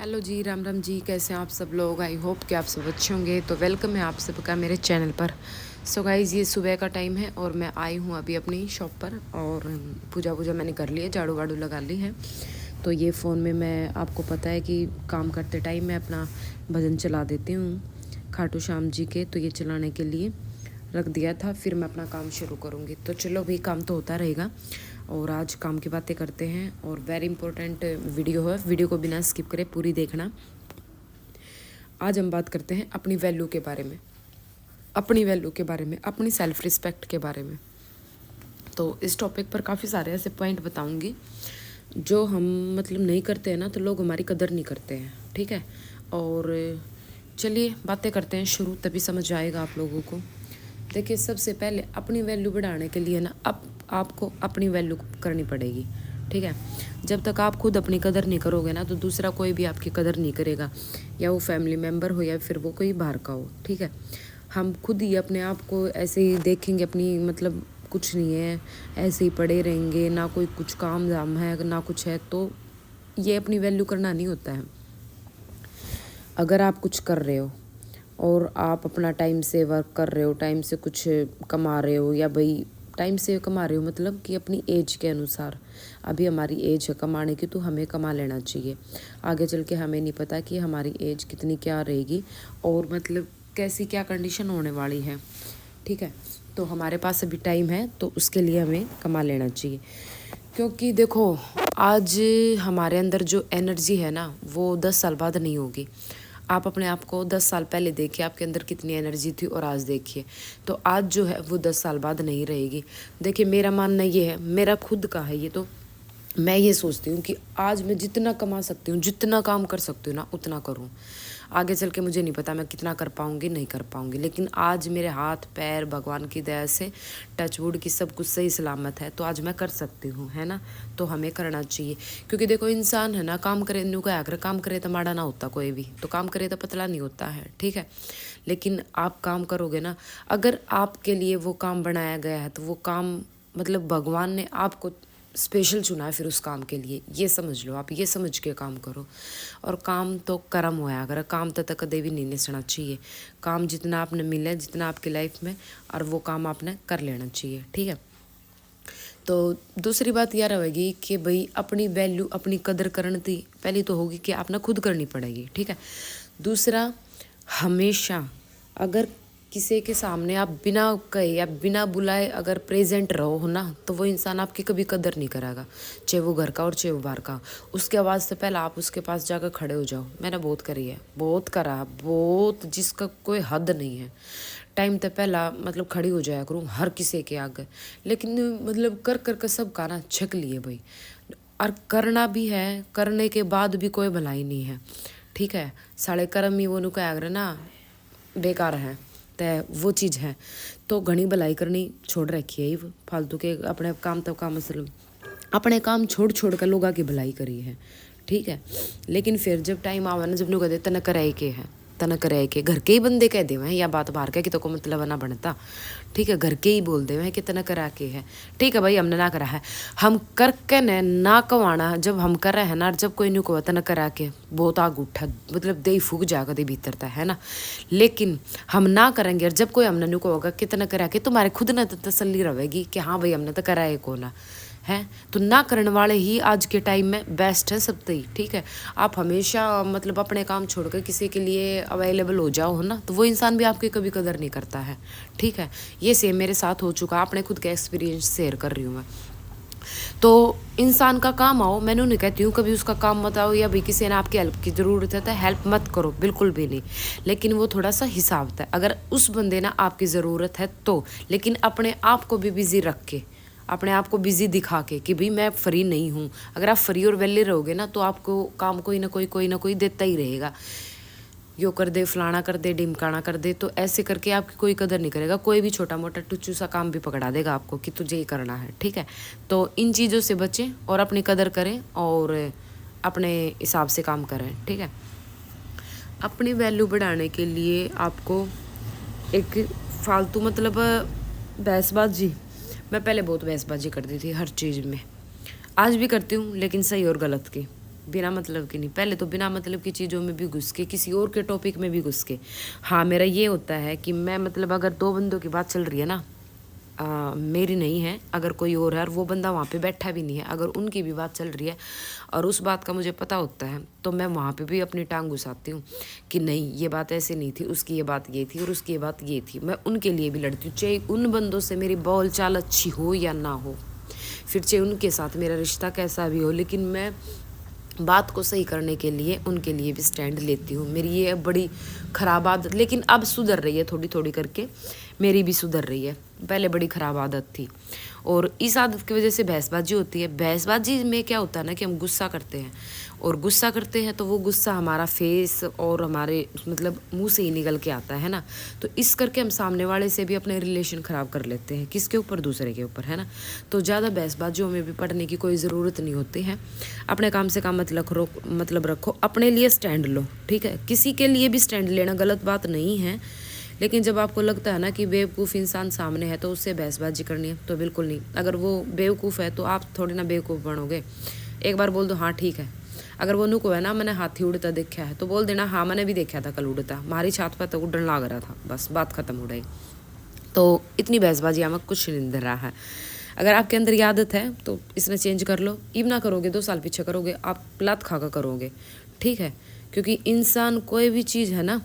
Hello जी, राम राम जी। कैसे हैं आप सब लोग? आई होप कि आप सब अच्छे होंगे। तो वेलकम है आप सबका मेरे चैनल पर। सो गाइज़, ये सुबह का टाइम है और मैं आई हूँ अभी अपनी शॉप पर और पूजा मैंने कर ली है, झाड़ू वाड़ू लगा ली है। तो ये फ़ोन में मैं, आपको पता है कि काम करते टाइम मैं अपना भजन चला देती हूँ खाटू श्याम जी के, तो ये चलाने के लिए रख दिया था। फिर मैं अपना काम शुरू करूँगी। तो चलो भाई, काम तो होता रहेगा और आज काम की बातें करते हैं। और वेरी इंपॉर्टेंट वीडियो है, वीडियो को बिना स्किप करे पूरी देखना। आज हम बात करते हैं अपनी वैल्यू के बारे में, अपनी वैल्यू के बारे में, अपनी सेल्फ रिस्पेक्ट के बारे में। तो इस टॉपिक पर काफ़ी सारे ऐसे पॉइंट बताऊंगी जो हम मतलब नहीं करते हैं ना, तो लोग हमारी कदर नहीं करते हैं। ठीक है, और चलिए बातें करते हैं शुरू, तभी समझ आएगा आप लोगों को। देखिए, सबसे पहले अपनी वैल्यू बढ़ाने के लिए ना आपको अपनी वैल्यू करनी पड़ेगी। ठीक है, जब तक आप खुद अपनी कदर नहीं करोगे ना, तो दूसरा कोई भी आपकी कदर नहीं करेगा, या वो फैमिली मेम्बर हो या फिर वो कोई बाहर का हो। ठीक है, हम खुद ही अपने आप को ऐसे ही देखेंगे, अपनी मतलब कुछ नहीं है, ऐसे ही पड़े रहेंगे, ना कोई कुछ काम धाम है ना कुछ है, तो ये अपनी वैल्यू करना नहीं होता है। अगर आप कुछ कर रहे हो और आप अपना टाइम से वर्क कर रहे हो, टाइम से कुछ कमा रहे हो, या भाई टाइम से कमा रहे हो मतलब कि अपनी एज के अनुसार, अभी हमारी एज है कमाने की, तो हमें कमा लेना चाहिए। आगे चल के हमें नहीं पता कि हमारी एज कितनी क्या रहेगी और मतलब कैसी क्या कंडीशन होने वाली है। ठीक है, तो हमारे पास अभी टाइम है, तो उसके लिए हमें कमा लेना चाहिए। क्योंकि देखो, आज हमारे अंदर जो एनर्जी है ना, वो 10 साल बाद नहीं होगी। आप अपने आप को 10 साल पहले देखिए, आपके अंदर कितनी एनर्जी थी, और आज देखिए, तो आज जो है वो 10 साल बाद नहीं रहेगी। देखिए, मेरा मानना ये है, मेरा खुद का है ये, तो मैं ये सोचती हूँ कि आज मैं जितना कमा सकती हूँ, जितना काम कर सकती हूँ ना, उतना करूँ। आगे चल के मुझे नहीं पता मैं कितना कर पाऊँगी, नहीं कर पाऊँगी, लेकिन आज मेरे हाथ पैर भगवान की दया से, टचवुड की, सब कुछ सही सलामत है, तो आज मैं कर सकती हूँ, है ना। तो हमें करना चाहिए, क्योंकि देखो, इंसान है ना, काम करे न्यू का अगर काम करे तो माड़ा ना होता कोई भी, तो काम करे तो पतला नहीं होता है। ठीक है, लेकिन आप काम करोगे ना, अगर आपके लिए वो काम बनाया गया है, तो वो काम मतलब भगवान ने आपको स्पेशल चुना है फिर उस काम के लिए, ये समझ लो। आप ये समझ के काम करो। और काम तो कर्म होया, अगर काम तक कदे भी नहीं निसना चाहिए। काम जितना आपने मिले, जितना आपकी लाइफ में, और वो काम आपने कर लेना चाहिए। ठीक है, तो दूसरी बात यह रहेगी कि भाई अपनी वैल्यू, अपनी कदर करनी थी पहली तो होगी कि आपने खुद करनी पड़ेगी। ठीक है, दूसरा, हमेशा अगर किसी के सामने आप बिना कहे या बिना बुलाए अगर प्रेजेंट रहो हो ना, तो वो इंसान आपकी कभी कदर नहीं करेगा, चाहे वो घर का और चाहे वो बाहर का। उसके आवाज़ से पहले आप उसके पास जाकर खड़े हो जाओ। मैंने बहुत करी है, बहुत करा, बहुत, जिसका कोई हद नहीं है। टाइम तो पहला मतलब खड़ी हो जाया करूँ हर किसी के आगे, लेकिन मतलब कर कर कर सब का ना छक लिए भाई। और करना भी है, करने के बाद भी कोई भलाई नहीं है। ठीक है, साढ़े कर्म ही वो नु कहा ना बेकार है, तो वो चीज़ है। तो घनी भलाई करनी छोड़ रखी है, फालतू के अपने काम तो काम, मतलब अपने काम छोड़ छोड़ कर लोगों की भलाई करी है। ठीक है, लेकिन फिर जब टाइम आवा ना, जब लोग कहते तना कराए के है, तना कराए के, घर के ही बंदे कह दे या बात बाहर के कि तो को मतलब ना बनता। ठीक है, घर के ही बोल दे कि तना करा के है। ठीक है भाई, हमने ना करा है, हम करके ने ना कवाना, जब हम कर रहे हैं ना, जब कोई नहीं को तना करा के बहुत आग उठा, मतलब दे फूक जाएगा दे भीतर है ना। लेकिन हम ना करेंगे, और जब कोई हमने नहीं को होगा कि तना करा के, तुम्हारे खुद ना तो तसल्ली रहेगी कि हाँ भाई हमने तो कराए को ना है। तो ना करने वाले ही आज के टाइम में बेस्ट है सब ही। ठीक है, आप हमेशा मतलब अपने काम छोड़कर किसी के लिए अवेलेबल हो जाओ हो ना, तो वो इंसान भी आपकी कभी कदर नहीं करता है। ठीक है, ये सेम मेरे साथ हो चुका, अपने खुद का एक्सपीरियंस शेयर कर रही हूँ मैं। तो इंसान का काम आओ, मैंने नहीं कहती हूँ कभी उसका काम मत आओ, या भाई किसी ने आपकी हेल्प की ज़रूरत है तो हेल्प मत करो, बिल्कुल भी नहीं। लेकिन वो थोड़ा सा हिसाब था, अगर उस बंदे ना आपकी ज़रूरत है तो, लेकिन अपने आप को भी बिजी रख के, अपने आप को बिजी दिखा के कि भाई मैं फ्री नहीं हूँ। अगर आप फ्री और वेले रहोगे ना, तो आपको काम कोई ना कोई देता ही रहेगा। यो कर दे, फलाना कर दे, डिमकाना कर दे, तो ऐसे करके आपकी कोई कदर नहीं करेगा। कोई भी छोटा मोटा टुच्चू सा काम भी पकड़ा देगा आपको कि तुझे ये करना है। ठीक है, तो इन चीज़ों से बचें और अपनी कदर करें और अपने हिसाब से काम करें। ठीक है, अपनी वैल्यू बढ़ाने के लिए आपको एक फालतू मतलब बहसबाजी, मैं पहले बहुत बहसबाजी करती थी हर चीज़ में, आज भी करती हूँ, लेकिन सही और गलत की। बिना मतलब की नहीं। पहले तो बिना मतलब की चीज़ों में भी घुस के, किसी और के टॉपिक में भी घुस के। हाँ, मेरा ये होता है कि मैं मतलब अगर 2 बंदों की बात चल रही है ना, मेरी नहीं है, अगर कोई और है और वो बंदा वहाँ पे बैठा भी नहीं है, अगर उनकी भी बात चल रही है और उस बात का मुझे पता होता है, तो मैं वहाँ पे भी अपनी टांग घुसाती हूँ कि नहीं, ये बात ऐसे नहीं थी, उसकी ये बात ये थी और उसकी ये बात ये थी। मैं उनके लिए भी लड़ती हूँ, चाहे उन बंदों से मेरी बोल चाल अच्छी हो या ना हो, फिर चाहे उनके साथ मेरा रिश्ता कैसा भी हो, लेकिन मैं बात को सही करने के लिए उनके लिए भी स्टैंड लेती हूँ। मेरी ये बड़ी ख़राब आदत, लेकिन अब सुधर रही है थोड़ी थोड़ी करके, मेरी भी सुधर रही है। पहले बड़ी ख़राब आदत थी और इस आदत की वजह से बहसबाजी होती है। बहसबाजी में क्या होता है ना कि हम गुस्सा करते हैं, और गुस्सा करते हैं तो वो गुस्सा हमारा फेस और हमारे मतलब मुंह से ही निकल के आता है ना, तो इस करके हम सामने वाले से भी अपने रिलेशन ख़राब कर लेते हैं। किसके ऊपर? दूसरे के ऊपर, है ना। तो ज़्यादा बहसबाजियों में भी पड़ने की कोई ज़रूरत नहीं होती है। अपने काम से काम मतलब रखो, अपने लिए स्टैंड लो, ठीक है। किसी के लिए भी स्टैंड लेना गलत बात नहीं है, लेकिन जब आपको लगता है ना कि बेवकूफ़ इंसान सामने है तो उससे बहसबाजी करनी है, तो बिल्कुल नहीं। अगर वो बेवकूफ़ है तो आप थोड़ी ना बेवकूफ़ बनोगे। एक बार बोल दो हाँ ठीक है। अगर वो नुको है ना, मैंने हाथी उड़ता देखा है, तो बोल देना हाँ मैंने भी देखा था कल उड़ता, हमारी छात पर तो उड़न लग रहा था, बस बात ख़त्म हो गई। तो इतनी बहसबाजी हमें कुछ नहीं दे रहा है। अगर आपके अंदर ये आदत है तो इसने चेंज कर लो। इब ना करोगे 2 साल पीछे करोगे, आप लात खा कर करोगे, ठीक है। क्योंकि इंसान कोई भी चीज़ है ना,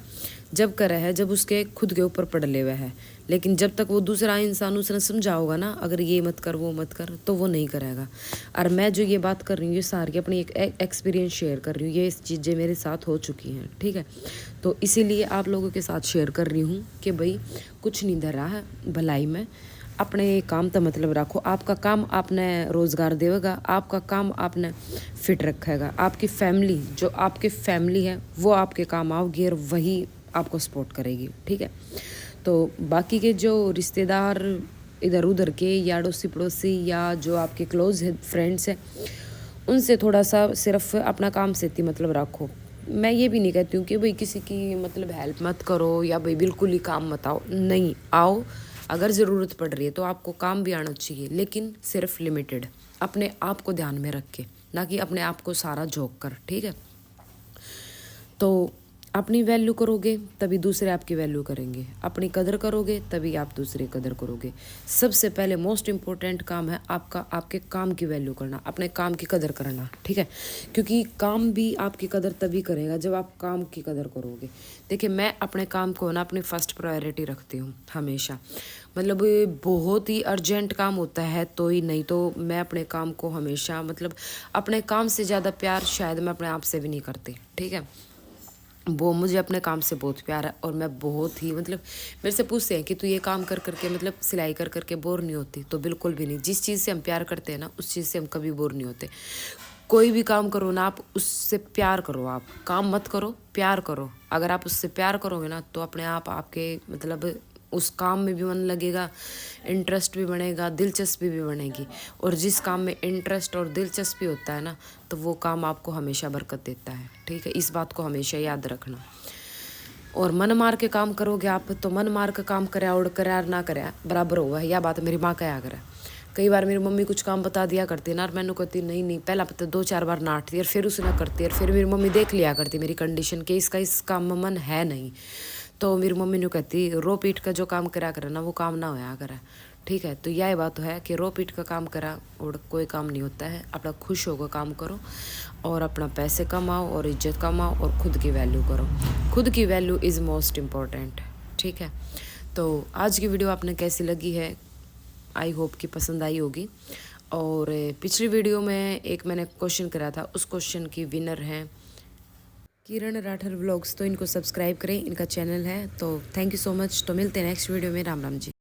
जब करे है जब उसके खुद के ऊपर पड़ ले हुआ है, लेकिन जब तक वो दूसरा इंसान उसने समझा होगा ना, अगर ये मत कर वो मत कर, तो वो नहीं करेगा। और मैं जो ये बात कर रही हूँ, ये सारी अपनी एक एक्सपीरियंस शेयर कर रही हूँ, ये चीज़ें मेरे साथ हो चुकी हैं, ठीक है। तो इसीलिए आप लोगों के साथ शेयर कर रही हूँ कि भाई कुछ नहीं धरा है भलाई में। अपने काम तो मतलब रखो, आपका काम आपने रोज़गार देगा, आपका काम आपने फिट रखेगा, आपकी फैमिली जो आपकी फैमिली है वो आपके काम आओगी और वही आपको सपोर्ट करेगी, ठीक है। तो बाकी के जो रिश्तेदार इधर उधर के या अड़ोसी पड़ोसी या जो आपके क्लोज फ्रेंड्स हैं, उनसे थोड़ा सा सिर्फ अपना काम से इतनी मतलब रखो। मैं ये भी नहीं कहती हूँ कि भाई किसी की मतलब हेल्प मत करो या भाई बिल्कुल ही काम मत आओ, नहीं आओ। अगर ज़रूरत पड़ रही है तो आपको काम भी आना चाहिए, लेकिन सिर्फ लिमिटेड, अपने आप को ध्यान में रख के, ना कि अपने आप को सारा झोंक कर, ठीक है। तो अपनी वैल्यू करोगे तभी दूसरे आपकी वैल्यू करेंगे, अपनी कदर करोगे तभी आप दूसरे कदर करोगे। सबसे पहले मोस्ट इम्पोर्टेंट काम है आपका, आपके काम की वैल्यू करना, अपने काम की कदर करना, ठीक है। क्योंकि काम भी आपकी कदर तभी करेगा जब आप काम की कदर करोगे। देखिए, मैं अपने काम को ना अपनी फर्स्ट प्रायोरिटी रखती हूँ हमेशा। मतलब बहुत ही अर्जेंट काम होता है तो ही, नहीं तो मैं अपने काम को हमेशा मतलब अपने काम से ज़्यादा प्यार शायद मैं अपने आप से भी नहीं करती, ठीक है। वो मुझे अपने काम से बहुत प्यार है और मैं बहुत ही मतलब, मेरे से पूछते हैं कि तू ये काम कर करके मतलब सिलाई कर करके बोर नहीं होती? तो बिल्कुल भी नहीं। जिस चीज़ से हम प्यार करते हैं ना, उस चीज़ से हम कभी बोर नहीं होते। कोई भी काम करो ना, आप उससे प्यार करो, आप काम मत करो, प्यार करो। अगर आप उससे प्यार करोगे ना, तो अपने आप आपके मतलब उस काम में भी मन लगेगा, इंटरेस्ट भी बनेगा, दिलचस्पी भी बनेगी। और जिस काम में इंटरेस्ट और दिलचस्पी होता है ना, तो वो काम आपको हमेशा बरकत देता है, ठीक है। इस बात को हमेशा याद रखना। और मन मार के काम करोगे आप, तो मन मार के काम करे और करे ना करे बराबर होगा। यह बात मेरी माँ कहा करे। कई बार मेरी मम्मी कुछ काम बता दिया करती ना, और मैंने कहती नहीं नहीं, पहला पता 2-4 बार नाटती और फिर उसे ना करती, और फिर मेरी मम्मी देख लिया करती मेरी कंडीशन कि इसका इस काम में मन है नहीं। तो मेरी मम्मी ने कहती रो पीट का जो काम करा करे ना, वो काम ना होया करे, ठीक है। तो यह बात है कि रो पीट का काम करा और कोई काम नहीं होता है। अपना खुश होकर काम करो और अपना पैसे कमाओ और इज्जत कमाओ और खुद की वैल्यू करो। खुद की वैल्यू इज़ मोस्ट इम्पॉर्टेंट, ठीक है। तो आज की वीडियो आपने कैसी लगी है, आई होप कि पसंद आई होगी। और पिछली वीडियो में एक मैंने क्वेश्चन करा था, उस क्वेश्चन की विनर हैं किरण राठौर व्लॉग्स। तो इनको सब्सक्राइब करें, इनका चैनल है। तो थैंक यू सो मच। तो मिलते हैं नेक्स्ट वीडियो में। राम राम जी।